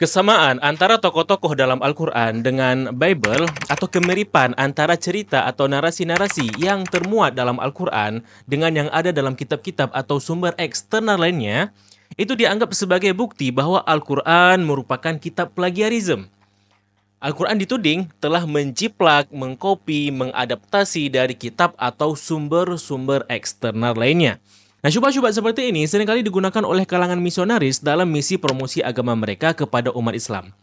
Kesamaan antara tokoh-tokoh dalam Al-Quran dengan Bible atau kemiripan antara cerita atau narasi-narasi yang termuat dalam Al-Quran dengan yang ada dalam kitab-kitab atau sumber eksternal lainnya, itu dianggap sebagai bukti bahwa Al-Quran merupakan kitab plagiarisme. Al-Quran dituding telah menjiplak, mengkopi, mengadaptasi dari kitab atau sumber-sumber eksternal lainnya. Nah, syubhat-syubhat seperti ini seringkali digunakan oleh kalangan misionaris dalam misi promosi agama mereka kepada umat Islam.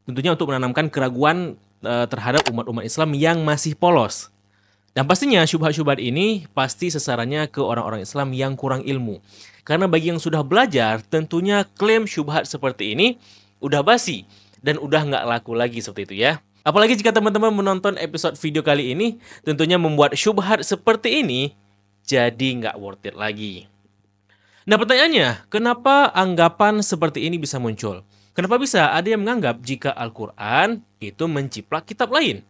Tentunya untuk menanamkan keraguan terhadap umat-umat Islam yang masih polos. Dan pastinya syubhat-syubhat ini pasti sasarannya ke orang-orang Islam yang kurang ilmu. Karena bagi yang sudah belajar, tentunya klaim syubhat seperti ini udah basi dan udah nggak laku lagi seperti itu ya. Apalagi jika teman-teman menonton episode video kali ini, tentunya membuat syubhat seperti ini jadi nggak worth it lagi. Nah, pertanyaannya, kenapa anggapan seperti ini bisa muncul? Kenapa bisa ada yang menganggap jika Al-Quran itu menciplak kitab lain?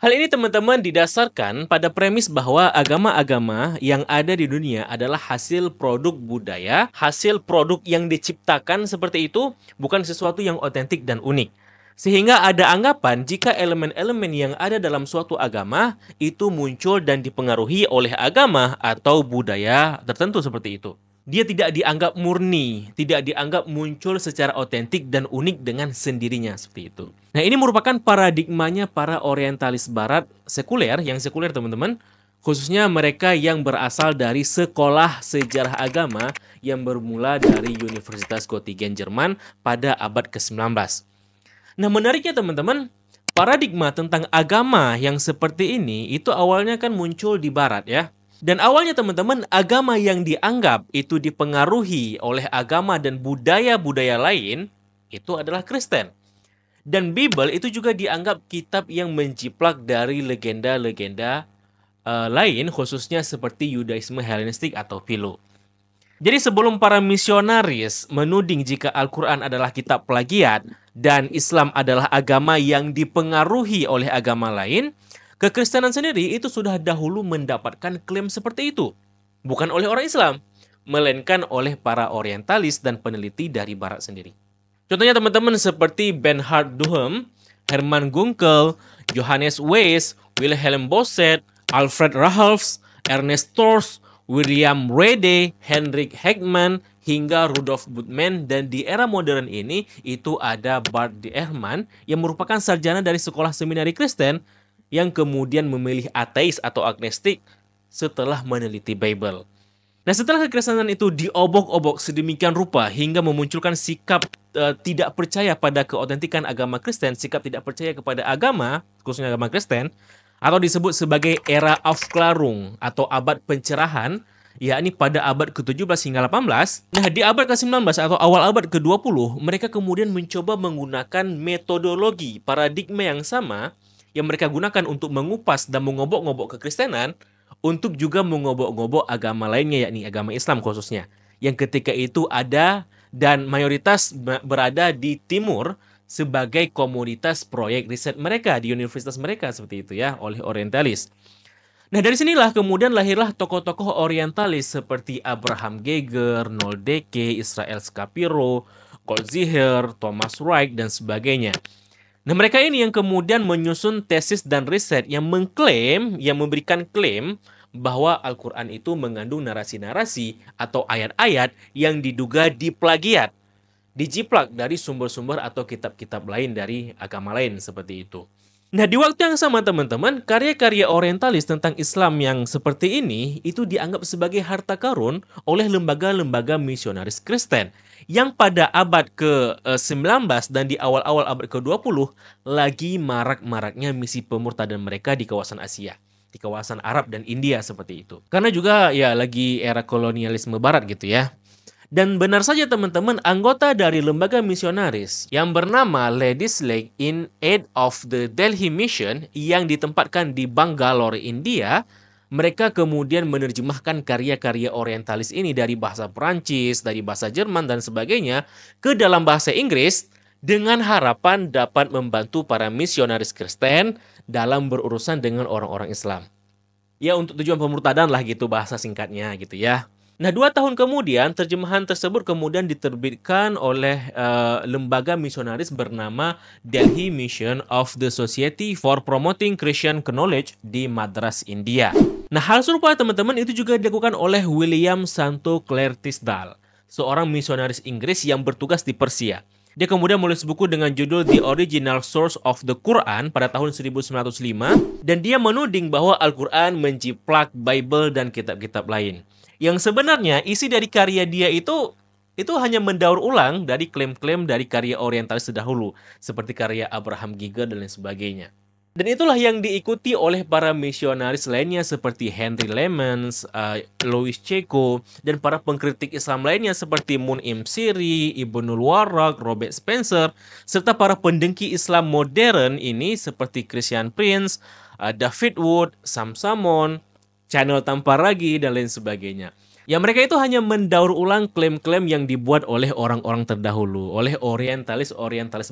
Hal ini teman-teman didasarkan pada premis bahwa agama-agama yang ada di dunia adalah hasil produk budaya, hasil produk yang diciptakan seperti itu, bukan sesuatu yang otentik dan unik. Sehingga ada anggapan jika elemen-elemen yang ada dalam suatu agama itu muncul dan dipengaruhi oleh agama atau budaya tertentu seperti itu. Dia tidak dianggap murni, tidak dianggap muncul secara otentik dan unik dengan sendirinya seperti itu. Nah, ini merupakan paradigmanya para orientalis barat sekuler, yang sekuler teman-teman, khususnya mereka yang berasal dari sekolah sejarah agama yang bermula dari Universitas Göttingen Jerman pada abad ke-19. Nah, menariknya teman-teman, paradigma tentang agama yang seperti ini itu awalnya kan muncul di barat ya. Dan awalnya teman-teman, agama yang dianggap itu dipengaruhi oleh agama dan budaya-budaya lain itu adalah Kristen. Dan Bible itu juga dianggap kitab yang menjiplak dari legenda-legenda lain, khususnya seperti Yudaisme Helenistik atau Philo. Jadi sebelum para misionaris menuding jika Al-Quran adalah kitab plagiat dan Islam adalah agama yang dipengaruhi oleh agama lain, kekristenan sendiri itu sudah dahulu mendapatkan klaim seperti itu. Bukan oleh orang Islam, melainkan oleh para orientalis dan peneliti dari barat sendiri. Contohnya teman-teman seperti Bernhard Duhem, Hermann Gunkel, Johannes Weiss, Wilhelm Boset, Alfred Rahls, Ernest Thors, William Rede, Henrik Heckman, hingga Rudolf Bultmann, dan di era modern ini itu ada Bart de Ehrman yang merupakan sarjana dari sekolah seminari Kristen yang kemudian memilih ateis atau agnostik setelah meneliti Bible. Nah, setelah kekristenan itu diobok-obok sedemikian rupa hingga memunculkan sikap tidak percaya pada keotentikan agama Kristen, sikap tidak percaya kepada agama, khususnya agama Kristen, atau disebut sebagai era Aufklärung atau abad pencerahan, yakni pada abad ke-17 hingga 18. Nah, di abad ke-19 atau awal abad ke-20, mereka kemudian mencoba menggunakan metodologi paradigma yang sama yang mereka gunakan untuk mengupas dan mengobok-ngobok kekristenan untuk juga mengobok-ngobok agama lainnya, yakni agama Islam khususnya, yang ketika itu ada dan mayoritas berada di timur sebagai komoditas proyek riset mereka di universitas mereka seperti itu ya, oleh orientalis. Nah, dari sinilah kemudian lahirlah tokoh-tokoh orientalis seperti Abraham Geiger, Noldeke, Israel Skapiro, Goldziher, Thomas Wright, dan sebagainya. Nah, mereka ini yang kemudian menyusun tesis dan riset yang mengklaim, yang memberikan klaim bahwa Al-Quran itu mengandung narasi-narasi atau ayat-ayat yang diduga diplagiat, dijiplak dari sumber-sumber atau kitab-kitab lain dari agama lain seperti itu. Nah, di waktu yang sama teman-teman, karya-karya orientalis tentang Islam yang seperti ini itu dianggap sebagai harta karun oleh lembaga-lembaga misionaris Kristen yang pada abad ke-19 dan di awal-awal abad ke-20 lagi marak-maraknya misi pemurtadan mereka di kawasan Asia, di kawasan Arab dan India seperti itu. Karena juga ya lagi era kolonialisme barat gitu ya. Dan benar saja teman-teman, anggota dari lembaga misionaris yang bernama Ladies League in Aid of the Delhi Mission yang ditempatkan di Bangalore, India, mereka kemudian menerjemahkan karya-karya orientalis ini dari bahasa Perancis, dari bahasa Jerman, dan sebagainya ke dalam bahasa Inggris dengan harapan dapat membantu para misionaris Kristen dalam berurusan dengan orang-orang Islam. Ya, untuk tujuan pemurtadan lah gitu bahasa singkatnya gitu ya. Nah, 2 tahun kemudian, terjemahan tersebut kemudian diterbitkan oleh lembaga misionaris bernama Delhi Mission of the Society for Promoting Christian Knowledge di Madras, India. Nah, hal serupa teman-teman itu juga dilakukan oleh William Santo Clare Tisdale, seorang misionaris Inggris yang bertugas di Persia. Dia kemudian menulis buku dengan judul The Original Source of the Quran pada tahun 1905, dan dia menuding bahwa Al-Quran menjiplak Bible dan kitab-kitab lain. Yang sebenarnya isi dari karya dia itu hanya mendaur ulang dari klaim-klaim dari karya orientalis terdahulu, seperti karya Abraham Giger dan lain sebagainya. Dan itulah yang diikuti oleh para misionaris lainnya seperti Henry Lemons, Louis Ceko, dan para pengkritik Islam lainnya seperti Mun'im Siri, Ibnul Warraq, Robert Spencer, serta para pendengki Islam modern ini seperti Christian Prince, David Wood, Sam Samon, Channel Tamparagi, dan lain sebagainya. Ya, mereka itu hanya mendaur ulang klaim-klaim yang dibuat oleh orang-orang terdahulu, oleh orientalis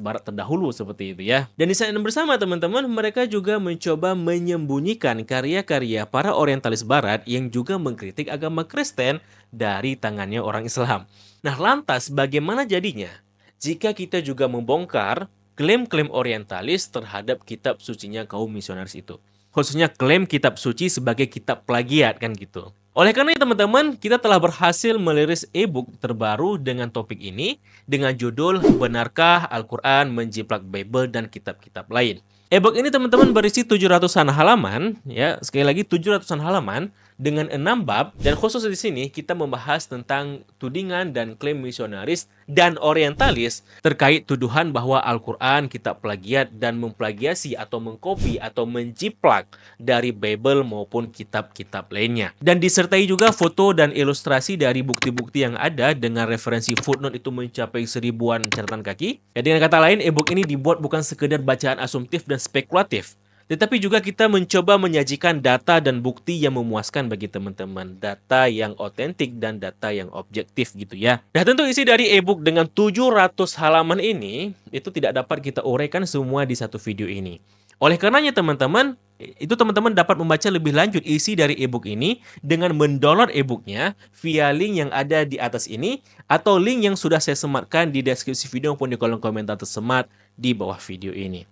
barat terdahulu seperti itu ya. Dan di saat yang bersama teman-teman, mereka juga mencoba menyembunyikan karya-karya para orientalis barat yang juga mengkritik agama Kristen dari tangannya orang Islam. Nah, lantas bagaimana jadinya jika kita juga membongkar klaim-klaim orientalis terhadap kitab sucinya kaum misionaris itu? Khususnya klaim kitab suci sebagai kitab plagiat kan gitu. Oleh karena itu teman-teman, kita telah berhasil merilis e-book terbaru dengan topik ini dengan judul Benarkah Al-Quran Menjiplak Bible dan Kitab-Kitab Lain. E-book ini teman-teman berisi 700-an halaman, ya, sekali lagi 700-an halaman dengan 6 bab, dan khusus di sini kita membahas tentang tudingan dan klaim misionaris dan orientalis terkait tuduhan bahwa Al-Quran kitab plagiat dan memplagiasi atau mengkopi atau menjiplak dari Bible maupun kitab-kitab lainnya. Dan disertai juga foto dan ilustrasi dari bukti-bukti yang ada dengan referensi footnote itu mencapai 1000-an catatan kaki. Ya, dengan kata lain, e-book ini dibuat bukan sekedar bacaan asumtif dan spekulatif, tetapi juga kita mencoba menyajikan data dan bukti yang memuaskan bagi teman-teman. Data yang otentik dan data yang objektif gitu ya. Nah, tentu isi dari e-book dengan 700 halaman ini, itu tidak dapat kita uraikan semua di satu video ini. Oleh karenanya teman-teman, itu teman-teman dapat membaca lebih lanjut isi dari e-book ini dengan mendownload e-booknya via link yang ada di atas ini, atau link yang sudah saya sematkan di deskripsi video maupun di kolom komentar tersemat di bawah video ini.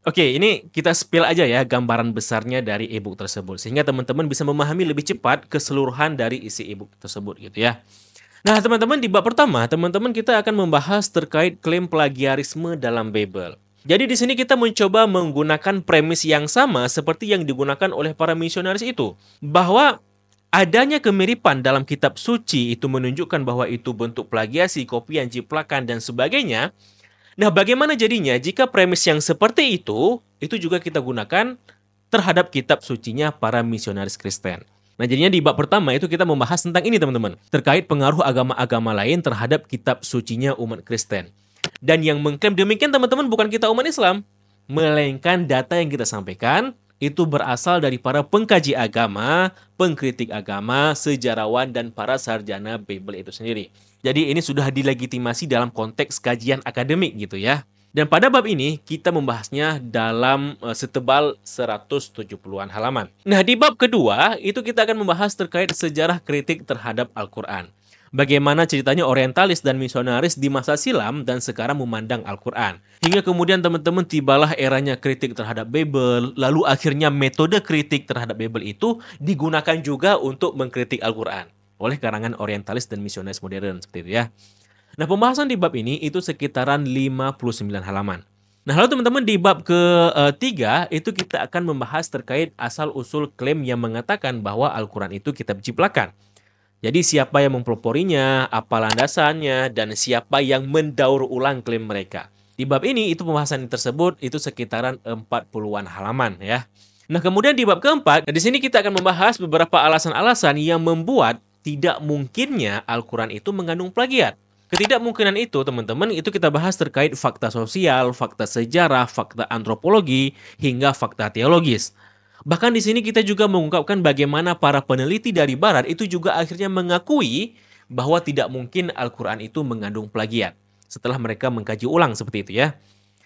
Oke, ini kita spill aja ya gambaran besarnya dari e-book tersebut, sehingga teman-teman bisa memahami lebih cepat keseluruhan dari isi e-book tersebut gitu ya. Nah teman-teman, di bab pertama, teman-teman kita akan membahas terkait klaim plagiarisme dalam Bible. Jadi di sini kita mencoba menggunakan premis yang sama seperti yang digunakan oleh para misionaris itu, bahwa adanya kemiripan dalam kitab suci itu menunjukkan bahwa itu bentuk plagiasi, kopian, jiplakan, dan sebagainya. Nah, bagaimana jadinya jika premis yang seperti itu juga kita gunakan terhadap kitab sucinya para misionaris Kristen? Nah, jadinya di bab pertama itu kita membahas tentang ini, teman-teman. Terkait pengaruh agama-agama lain terhadap kitab sucinya umat Kristen. Dan yang mengklaim demikian, teman-teman, bukan kita umat Islam, melainkan data yang kita sampaikan itu berasal dari para pengkaji agama, pengkritik agama, sejarawan, dan para sarjana Bible itu sendiri. Jadi ini sudah dilegitimasi dalam konteks kajian akademik gitu ya. Dan pada bab ini kita membahasnya dalam setebal 170-an halaman. Nah, di bab kedua itu kita akan membahas terkait sejarah kritik terhadap Al-Quran. Bagaimana ceritanya orientalis dan misionaris di masa silam dan sekarang memandang Al-Quran. Hingga kemudian teman-teman tibalah eranya kritik terhadap Bible, lalu akhirnya metode kritik terhadap Bible itu digunakan juga untuk mengkritik Al-Quran oleh karangan orientalis dan misionaris modern seperti itu ya. Nah, pembahasan di bab ini itu sekitaran 59 halaman. Nah, lalu teman-teman di bab ketiga itu kita akan membahas terkait asal-usul klaim yang mengatakan bahwa Al-Quran itu kitab jiplakan. Jadi siapa yang mempeloporinya, apa landasannya, dan siapa yang mendaur ulang klaim mereka. Di bab ini itu pembahasan tersebut itu sekitaran 40-an halaman ya. Nah, kemudian di bab keempat, di sini kita akan membahas beberapa alasan-alasan yang membuat tidak mungkinnya Al-Quran itu mengandung plagiat. Ketidakmungkinan itu, teman-teman, itu kita bahas terkait fakta sosial, fakta sejarah, fakta antropologi, hingga fakta teologis. Bahkan di sini kita juga mengungkapkan bagaimana para peneliti dari Barat itu juga akhirnya mengakui bahwa tidak mungkin Al-Quran itu mengandung plagiat setelah mereka mengkaji ulang seperti itu ya.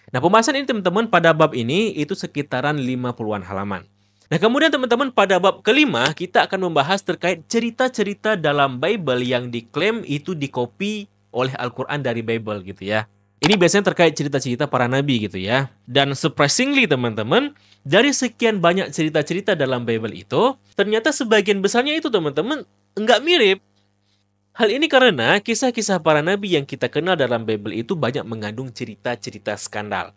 Nah, pembahasan ini teman-teman pada bab ini itu sekitaran 50-an halaman. Nah, kemudian teman-teman pada bab kelima kita akan membahas terkait cerita-cerita dalam Bible yang diklaim itu dikopi oleh Al-Quran dari Bible gitu ya. Ini biasanya terkait cerita-cerita para nabi gitu ya. Dan surprisingly teman-teman, dari sekian banyak cerita-cerita dalam Bible itu, ternyata sebagian besarnya itu teman-teman nggak mirip. Hal ini karena kisah-kisah para nabi yang kita kenal dalam Bible itu banyak mengandung cerita-cerita skandal.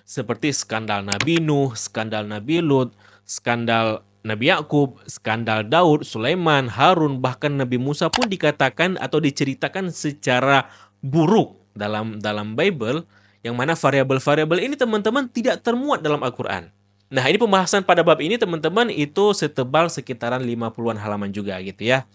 Seperti skandal Nabi Nuh, skandal Nabi Lut, skandal Nabi Yakub, skandal Daud, Sulaiman, Harun, bahkan Nabi Musa pun dikatakan atau diceritakan secara buruk dalam Bible, yang mana variabel-variabel ini teman-teman tidak termuat dalam Al-Quran. Nah, ini pembahasan pada bab ini teman-teman itu setebal sekitaran 50-an halaman juga gitu ya.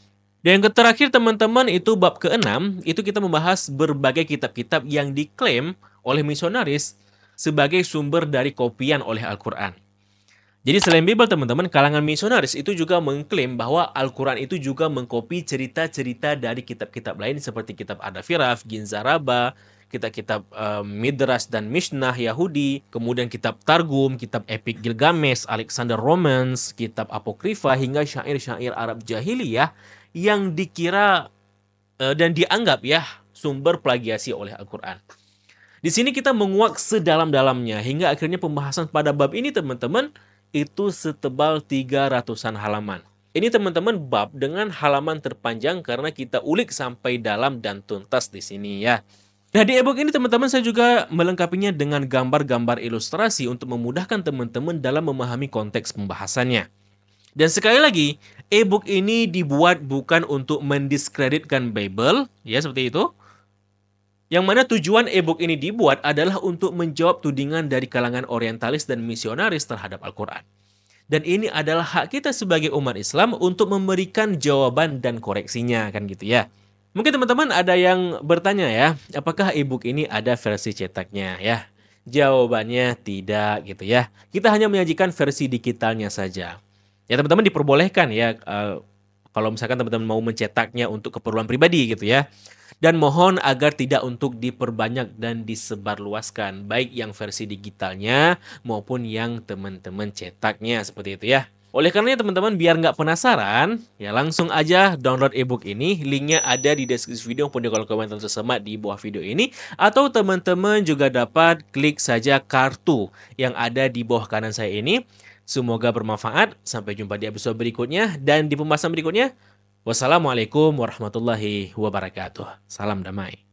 Dan yang terakhir teman-teman itu bab ke-6, itu kita membahas berbagai kitab-kitab yang diklaim oleh misionaris sebagai sumber dari kopian oleh Al-Quran. Jadi selain Bible teman-teman, kalangan misionaris itu juga mengklaim bahwa Al-Quran itu juga mengkopi cerita-cerita dari kitab-kitab lain seperti kitab Ad-Dafiraf, Ginza-Raba, kitab-kitab Midrash dan Mishnah Yahudi, kemudian kitab Targum, kitab Epik Gilgamesh, Alexander Romans, kitab Apokrifa, hingga syair-syair Arab Jahiliyah yang dikira dan dianggap ya sumber plagiasi oleh Al-Quran. Di sini kita menguak sedalam-dalamnya hingga akhirnya pembahasan pada bab ini teman-teman itu setebal 300-an halaman. Ini teman-teman bab dengan halaman terpanjang karena kita ulik sampai dalam dan tuntas di sini ya. Nah, di e-book ini teman-teman saya juga melengkapinya dengan gambar-gambar ilustrasi untuk memudahkan teman-teman dalam memahami konteks pembahasannya. Dan sekali lagi, e-book ini dibuat bukan untuk mendiskreditkan Bible, ya seperti itu. Yang mana tujuan e-book ini dibuat adalah untuk menjawab tudingan dari kalangan orientalis dan misionaris terhadap Al-Quran. Dan ini adalah hak kita sebagai umat Islam untuk memberikan jawaban dan koreksinya, kan gitu ya. Mungkin teman-teman ada yang bertanya ya, apakah e-book ini ada versi cetaknya ya? Jawabannya tidak gitu ya. Kita hanya menyajikan versi digitalnya saja. Ya teman-teman diperbolehkan ya, kalau misalkan teman-teman mau mencetaknya untuk keperluan pribadi gitu ya. Dan mohon agar tidak untuk diperbanyak dan disebarluaskan, baik yang versi digitalnya maupun yang teman-teman cetaknya, seperti itu ya. Oleh karenanya teman-teman biar nggak penasaran, ya langsung aja download ebook ini. Linknya ada di deskripsi video maupun di kolom komentar tersemat di bawah video ini. Atau teman-teman juga dapat klik saja kartu yang ada di bawah kanan saya ini. Semoga bermanfaat. Sampai jumpa di episode berikutnya dan di pembahasan berikutnya. Wassalamualaikum warahmatullahi wabarakatuh. Salam damai.